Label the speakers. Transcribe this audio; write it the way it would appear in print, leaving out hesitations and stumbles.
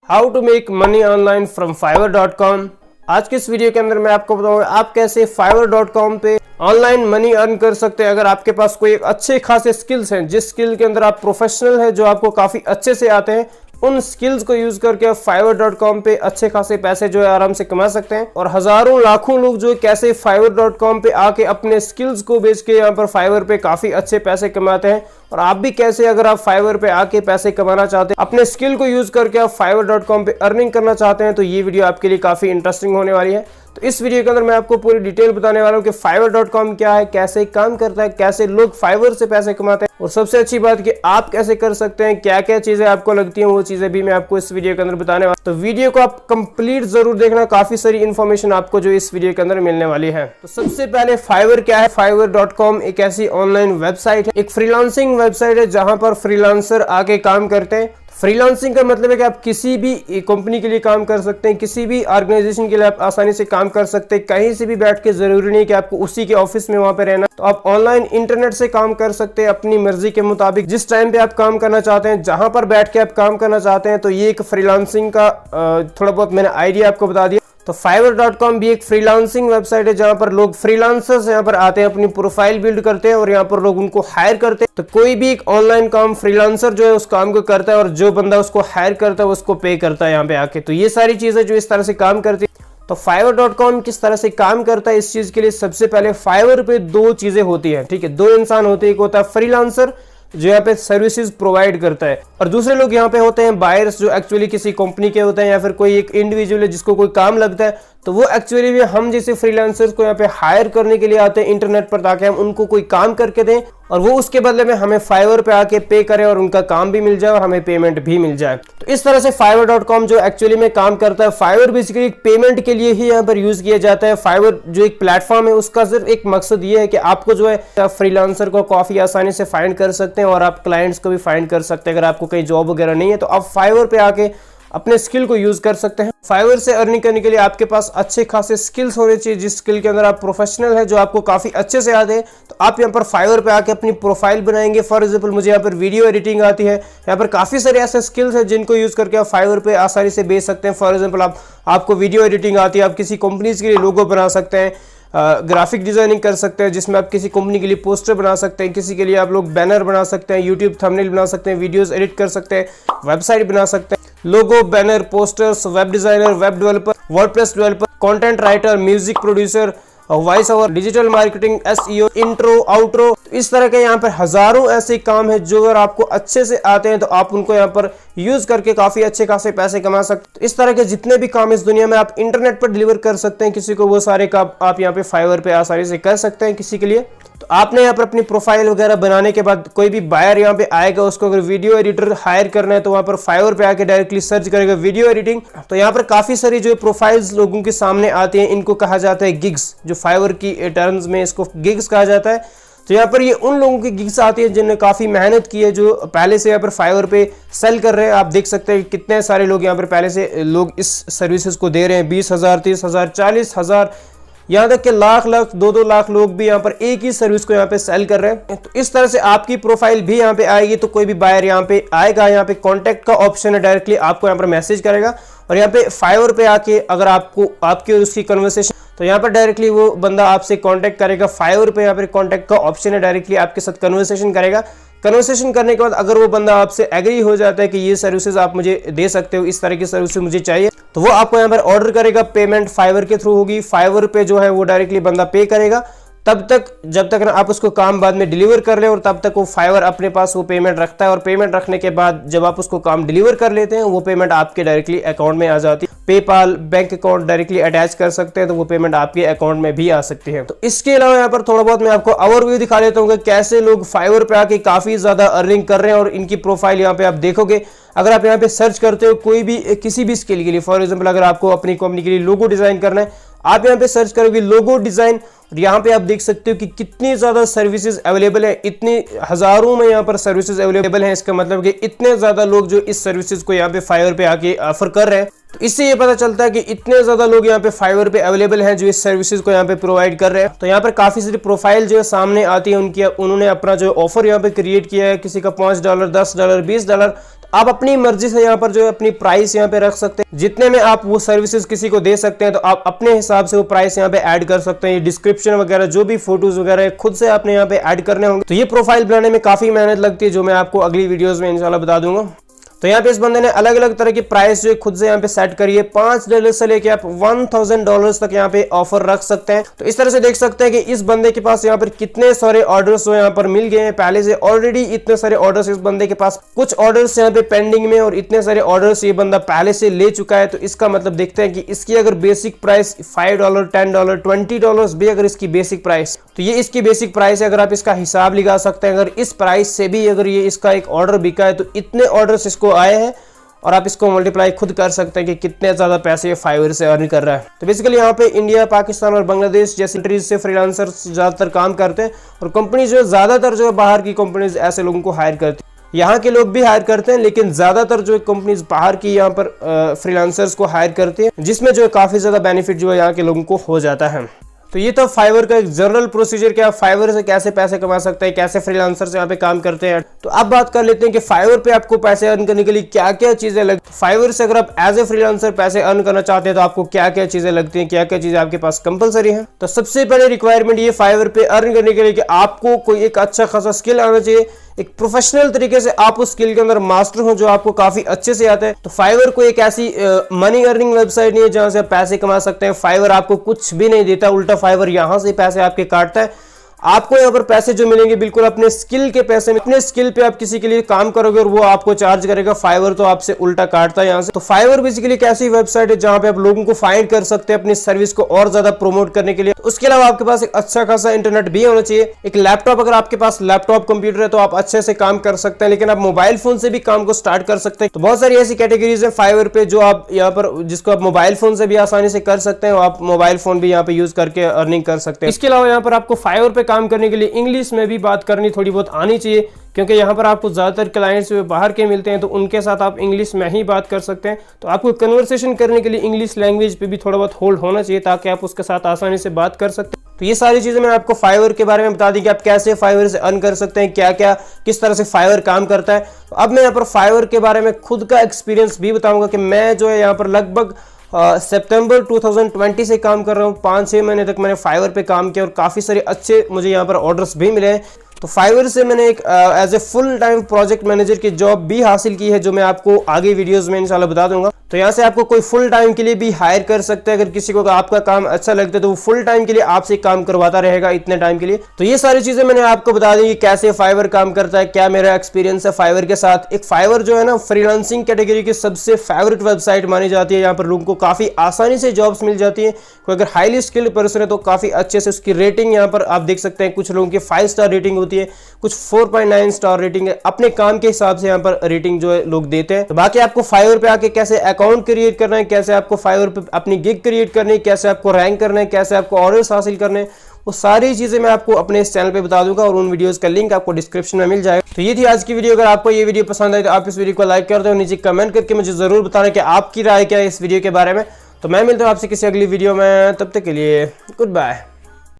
Speaker 1: How to make money online from fiverr.com। आज के इस वीडियो के अंदर मैं आपको बताऊंगा आप कैसे fiverr.com पे ऑनलाइन मनी अर्न कर सकते हैं। अगर आपके पास कोई अच्छे खासे स्किल्स हैं, जिस स्किल के अंदर आप प्रोफेशनल हैं, जो आपको काफी अच्छे से आते हैं, उन स्किल्स को यूज करके आप fiverr.com पे अच्छे खासे पैसे जो है आराम से कमा सकते हैं। और हजारों लाखों लोग जो कैसे fiverr.com पे आके अपने स्किल्स को बेच के यहाँ पर Fiverr पे काफी अच्छे पैसे कमाते हैं। और आप भी कैसे, अगर आप Fiverr पे आके पैसे कमाना चाहते हैं, अपने स्किल को यूज करके आप fiverr.com पे अर्निंग करना चाहते हैं, तो ये वीडियो आपके लिए काफी इंटरेस्टिंग होने वाली है। तो इस वीडियो के अंदर मैं आपको पूरी डिटेल बताने वाला हूँ कि fiverr.com क्या है, कैसे काम करता है, कैसे लोग Fiverr से पैसे कमाते हैं, और सबसे अच्छी बात कि आप कैसे कर सकते हैं, क्या क्या चीजें आपको लगती हैं, वो चीजें भी मैं आपको इस वीडियो के अंदर बताने वाला हूं। तो वीडियो को आप कंप्लीट जरूर देखना, काफी सारी इन्फॉर्मेशन आपको जो इस वीडियो के अंदर मिलने वाली है। तो सबसे पहले Fiverr क्या है। fiverr.com एक ऐसी ऑनलाइन वेबसाइट है, एक फ्रीलांसिंग वेबसाइट है जहां पर फ्रीलांसर आके काम करते हैं। फ्रीलांसिंग का मतलब है कि आप किसी भी कंपनी के लिए काम कर सकते हैं, किसी भी ऑर्गेनाइजेशन के लिए आप आसानी से काम कर सकते हैं, कहीं से भी बैठ के। जरूरी नहीं कि आपको उसी के ऑफिस में वहां पे रहना, तो आप ऑनलाइन इंटरनेट से काम कर सकते हैं अपनी मर्जी के मुताबिक, जिस टाइम पे आप काम करना चाहते हैं, जहां पर बैठ के आप काम करना चाहते हैं। तो ये एक फ्रीलांसिंग का थोड़ा बहुत मैंने आइडिया आपको बता दिया। तो fiverr.com भी एक फ्रीलांसिंग वेबसाइट है जहां पर लोग फ्रीलांसर्स यहाँ पर आते हैं, अपनी प्रोफाइल बिल्ड करते हैं और यहाँ पर लोग उनको हायर करते हैं। तो कोई भी एक ऑनलाइन काम फ्रीलांसर जो है उस काम को करता है, और जो बंदा उसको हायर करता है उसको पे करता है यहाँ पे आके। तो ये सारी चीजें जो इस तरह से काम करती है। तो fiverr.com किस तरह से काम करता है, इस चीज के लिए सबसे पहले Fiverr पे दो चीजें होती है, ठीक है। दो इंसान होते हैं, एक होता है फ्रीलांसर जो यहाँ पे सर्विसेज प्रोवाइड करता है, और दूसरे लोग यहाँ पे होते हैं बायर्स, जो एक्चुअली किसी कंपनी के होते हैं, या फिर कोई एक इंडिविजुअल है जिसको कोई काम लगता है। तो वो एक्चुअली भी हम जैसे फ्रीलांसर्स को यहाँ पे हायर करने के लिए आते हैं इंटरनेट पर, ताकि हम उनको कोई काम करके दें और वो उसके बदले में हमें Fiverr पे आके पे करें और उनका काम भी मिल जाए और हमें पेमेंट भी मिल जाए। तो इस तरह से fiverr.com जो एक्चुअली में काम करता है। Fiverr बेसिकली एक पेमेंट के लिए ही यहाँ पर यूज किया जाता है। Fiverr जो एक प्लेटफॉर्म है, उसका सिर्फ एक मकसद ये है कि आपको जो है फ्रीलांसर को काफी आसानी से फाइंड कर सकते हैं, और आप क्लाइंट्स को भी फाइंड कर सकते हैं। अगर आपको कहीं जॉब वगैरह नहीं है तो आप Fiverr पे आके अपने स्किल को यूज कर सकते हैं। Fiverr से अर्निंग करने के लिए आपके पास अच्छे खासे स्किल्स होने चाहिए, जिस स्किल के अंदर आप प्रोफेशनल है, जो आपको काफी अच्छे से आते हैं। तो आप यहाँ पर Fiverr पे आके अपनी प्रोफाइल बनाएंगे। फॉर एग्जांपल मुझे यहाँ पर वीडियो एडिटिंग आती है, यहाँ पर काफी सारे ऐसे स्किल्स हैं जिनको यूज करके आप Fiverr पे आसानी से बेच सकते हैं। फॉर एग्जाम्पल आपको वीडियो एडिटिंग आती है, आप किसी कंपनीज के लिए लोगो बना सकते हैं, ग्राफिक डिजाइनिंग कर सकते हैं, जिसमें आप किसी कंपनी के लिए पोस्टर बना सकते हैं, किसी के लिए आप लोग बैनर बना सकते हैं, यूट्यूब थंबनेल बना सकते हैं, वीडियोस एडिट कर सकते हैं, वेबसाइट बना सकते हैं, logo, banner, posters, web designer, web developer, WordPress developer, content writer, music producer, voice over, digital marketing, SEO, intro, outro. इस तरह के यहाँ पर हजारों ऐसे काम है जो अगर आपको अच्छे से आते हैं तो आप उनको यहाँ पर यूज करके काफी अच्छे खासे पैसे कमा सकते हैं। इस तरह के जितने भी काम इस दुनिया में आप इंटरनेट पर डिलीवर कर सकते हैं किसी को, वो सारे काम आप यहाँ पे Fiverr पे आसानी से कर सकते हैं किसी के लिए। तो आपने यहाँ पर अपनी प्रोफाइल वगैरह बनाने के बाद कोई भी बायर यहाँ पे आएगा, उसको अगर वीडियो एडिटर हायर करना है तो वहां पर Fiverr पे आके डायरेक्टली सर्च करेगा वीडियो एडिटिंग। तो यहाँ पर काफी सारी जो प्रोफाइल्स लोगों के सामने आती हैं, इनको कहा जाता है गिग्स, जो Fiverr की टर्म्स में इसको गिग्स कहा जाता है। तो यहाँ पर ये उन लोगों की गिग्स आती है जिन्होंने काफी मेहनत की है, जो पहले से यहाँ पर Fiverr पे सेल कर रहे हैं। आप देख सकते हैं कितने सारे लोग यहाँ पर पहले से लोग इस सर्विसेज को दे रहे हैं। 20,000, 30,000, 40,000, यहाँ तक कि लाख 2-2 लाख लोग भी यहाँ पर एक ही सर्विस को यहाँ पे सेल कर रहे हैं। तो इस तरह से आपकी प्रोफाइल भी यहाँ पे आएगी, तो कोई भी बायर यहाँ पे आएगा, यहाँ पे कांटेक्ट का ऑप्शन है, डायरेक्टली आपको यहाँ पर मैसेज करेगा, और यहाँ पे Fiverr पे आके अगर आपको आपकी और उसकी कन्वर्सेशन, तो यहाँ पर डायरेक्टली वो बंदा आपसे कांटेक्ट करेगा। Fiverr पे यहाँ पर कांटेक्ट का ऑप्शन है, डायरेक्टली आपके साथ कन्वर्सेशन करेगा। कन्वर्सेशन करने के बाद अगर वो बंदा आपसे एग्री हो जाता है कि ये सर्विसेज आप मुझे दे सकते हो, इस तरह की सर्विसेज मुझे चाहिए, तो वो आपको यहाँ पर ऑर्डर करेगा। पेमेंट Fiverr के थ्रू होगी। Fiverr पे जो है वो डायरेक्टली बंदा पे करेगा, तब तक जब तक ना आप उसको काम बाद में डिलीवर कर ले, और तब तक वो Fiverr अपने पास वो पेमेंट रखता है। और पेमेंट रखने के बाद जब आप उसको काम डिलीवर कर लेते हैं, वो पेमेंट आपके डायरेक्टली अकाउंट में आ जाती है। PayPal, bank account directly attach कर सकते हैं, तो वो पेमेंट आपके अकाउंट में भी आ सकती है। तो इसके अलावा यहाँ पर थोड़ा बहुत मैं आपको ओवरव्यू दिखा देता हूँ कि कैसे लोग Fiverr पे आके काफी ज्यादा अर्निंग कर रहे हैं। और इनकी प्रोफाइल यहाँ पे आप देखोगे, अगर आप यहाँ पे सर्च करते हो कोई भी किसी भी स्किल के लिए, फॉर एग्जांपल अगर आपको अपनी कंपनी के लिए लोगो डिजाइन करना है, आप यहाँ पे सर्च करोगे लोगो डिजाइन, और यहाँ पे आप देख सकते हो कि कितनी ज्यादा सर्विसेज अवेलेबल है। इतनी हजारों में यहाँ पर सर्विसेज अवेलेबल हैं। इसका मतलब कि इतने ज्यादा लोग जो इस सर्विसेज को यहाँ पे Fiverr पे आके ऑफर कर रहे हैं। तो इससे ये पता चलता है कि इतने ज्यादा लोग यहाँ पे फाइवर पे अवेलेबल हैं जो इस सर्विसेज को यहाँ पे प्रोवाइड कर रहे हैं। तो यहाँ पर काफी सारी प्रोफाइल जो है सामने आती है उनकी, उन्होंने अपना जो ऑफर यहाँ पे क्रिएट किया है, किसी का $5, $10, $20। आप अपनी मर्जी से यहाँ पर जो है अपनी प्राइस यहाँ पे रख सकते हैं, जितने में आप वो सर्विसेज किसी को दे सकते हैं तो आप अपने हिसाब से वो प्राइस यहाँ पे ऐड कर सकते हैं। ये डिस्क्रिप्शन वगैरह जो भी फोटोज वगैरह खुद से आपने यहाँ पे ऐड करने होंगे। तो ये प्रोफाइल बनाने में काफी मेहनत लगती है, जो मैं आपको अगली वीडियोज में इंशाल्लाह बता दूंगा। तो यहाँ पे इस बंदे ने अलग अलग तरह की प्राइस जो खुद से यहाँ पे सेट करी है। $5 से लेके आप $1000 तक यहाँ पे ऑफर रख सकते हैं। तो इस तरह से देख सकते हैं कि इस बंदे के पास यहाँ पर कितने सारे ऑर्डर्स यहाँ पर मिल गए हैं पहले से। ऑलरेडी इतने सारे ऑर्डर्स इस बंदे के पास, कुछ ऑर्डर्स यहाँ पे पेंडिंग में और इतने सारे ऑर्डर्स ये बंदा पहले से ले चुका है। तो इसका मतलब देखते हैं कि इसकी अगर बेसिक प्राइस $5, $10, $20 भी अगर इसकी बेसिक प्राइस, तो ये इसकी बेसिक प्राइस है। अगर आप इसका हिसाब लगा सकते हैं, अगर इस प्राइस से भी अगर ये इसका एक ऑर्डर बिका है तो इतने ऑर्डर्स इसको आए हैं और आप इसको मल्टीप्लाई खुद कर सकते हैं कि कितने ज्यादा पैसे फाइवर से अर्न कर रहा है। तो बेसिकली यहाँ पे इंडिया, पाकिस्तान और बांग्लादेश जैसी कंट्रीज से फ्रीलांसर्स ज्यादातर काम करते हैं और कंपनी जो ज्यादातर जो बाहर की कंपनीज ऐसे लोगों को हायर करती है। यहाँ के लोग भी हायर करते हैं लेकिन ज्यादातर जो कंपनीज बाहर की यहाँ पर फ्रीलांसर्स को हायर करती है, जिसमें जो काफी ज्यादा बेनिफिट जो है यहाँ के लोगों को हो जाता है। तो ये तो फाइवर का एक जनरल प्रोसीजर कि आप फाइवर से कैसे पैसे कमा सकते हैं, कैसे फ्रीलांसर से यहाँ पे काम करते हैं। तो अब बात कर लेते हैं कि फाइवर पे आपको पैसे अर्न करने के लिए क्या क्या चीजें लगती है। फाइवर से अगर आप एज ए फ्रीलांसर पैसे अर्न करना चाहते हैं तो आपको क्या क्या चीजें लगती हैं, क्या क्या चीजें आपके पास कंपलसरी है। तो सबसे पहले रिक्वायरमेंट ये फाइवर पे अर्न करने के लिए कि आपको कोई एक अच्छा खासा स्किल आना चाहिए, एक प्रोफेशनल तरीके से आप उस स्किल के अंदर मास्टर हो जो आपको काफी अच्छे से आता है। तो फाइवर को एक ऐसी मनी अर्निंग वेबसाइट नहीं है जहां से आप पैसे कमा सकते हैं। फाइवर आपको कुछ भी नहीं देता, उल्टा फाइवर यहां से पैसे आपके काटता है। आपको यहाँ पर पैसे जो मिलेंगे बिल्कुल अपने स्किल के पैसे में, अपने स्किल पे आप किसी के लिए काम करोगे और वो आपको चार्ज करेगा। फाइवर तो आपसे उल्टा काटता है यहाँ से। तो फाइवर बेसिकली एक ऐसी वेबसाइट है जहाँ पे आप लोगों को फाइंड कर सकते हैं अपनी सर्विस को और ज्यादा प्रमोट करने के लिए। उसके अलावा आपके पास एक अच्छा खासा इंटरनेट भी होना चाहिए, एक लैपटॉप। अगर आपके पास लैपटॉप कंप्यूटर है तो आप अच्छे से काम कर सकते हैं, लेकिन आप मोबाइल फोन से भी काम को स्टार्ट कर सकते हैं। तो बहुत सारी ऐसी कैटेगरीज है फाइवर पे जो आप यहाँ पर, जिसको आप मोबाइल फोन से भी आसानी से कर सकते हैं। आप मोबाइल फोन भी यहाँ पे यूज करके अर्निंग कर सकते हैं। इसके अलावा यहाँ पर आपको फाइवर पे काम करने के लिए इंग्लिश में भी बात करनी थोड़ी बहुत आनी चाहिए, क्योंकि यहाँ पर आपको ज़्यादातर क्लाइंट्स बाहर के मिलते हैं तो उनके साथ आप इंग्लिश में ही बात कर सकते हैं। तो आपको कन्वर्सेशन करने के लिए इंग्लिश लैंग्वेज पे भी थोड़ा बहुत होल्ड होना चाहिए ताकि आप उसके साथ आसानी से बात कर सकते हैं। तो ये सारी चीज़ें मैंने आपको फाइवर के बारे में बता दी कि आप कैसे फाइवर से अर्न कर सकते हैं, क्या क्या किस तरह से फाइवर काम करता है। तो अब मैं यहाँ पर फाइवर के बारे में खुद का एक्सपीरियंस भी बताऊँगा कि मैं जो है यहाँ पर लगभग सितंबर 2020 से काम कर रहा हूँ। 5-6 महीने तक मैंने फाइवर पे काम किया और काफ़ी सारे अच्छे मुझे यहाँ पर ऑर्डर्स भी मिले हैं। तो फाइवर से मैंने एक as a full time project manager की जॉब भी हासिल की है, जो मैं आपको आगे वीडियोस में इंशाल्लाह बता दूंगा। तो यहाँ से आपको कोई फुल टाइम के लिए भी हायर कर सकते हैं। अगर किसी को आपका काम अच्छा लगता है तो वो फुल टाइम के लिए आपसे काम करवाता रहेगा इतने टाइम के लिए। तो ये सारी चीजें मैंने आपको बता दी कि कैसे फाइवर काम करता है, क्या मेरा एक्सपीरियंस है फाइवर के साथ। एक फाइवर जो है ना फ्रीलांसिंग कैटेगरी की सबसे फेवरेट वेबसाइट मानी जाती है। यहाँ पर लोगों को काफी आसानी से जॉब्स मिल जाती है। कोई अगर हाईली स्किल्ड पर्सन है तो काफी अच्छे से उसकी रेटिंग यहाँ पर आप देख सकते हैं। कुछ लोगों की 5 स्टार रेटिंग होती है, कुछ 4.9 स्टार रेटिंग है। अपने काम के हिसाब से यहाँ पर रेटिंग जो है लोग देते हैं। तो बाकी आपको फाइवर पे आके कैसे अकाउंट क्रिएट करना है, कैसे आपको फाइवर पे अपनी गिग क्रिएट करनी है, कैसे आपको रैंक करना है, कैसे आपको ऑर्डर्स हासिल करने हैं, वो सारी चीजें मैं आपको अपने इस चैनल पे बता दूंगा और उन वीडियोस का लिंक आपको डिस्क्रिप्शन में मिल जाएगा। तो ये थी आज की वीडियो। अगर आपको ये वीडियो पसंद आई तो आप इस वीडियो को लाइक कर दो, नीचे कमेंट करके मुझे जरूर बताना कि आपकी राय क्या है इस वीडियो के बारे में। तो मैं मिलता हूँ आपसे किसी अगली वीडियो में, तब तक के लिए गुड बाय।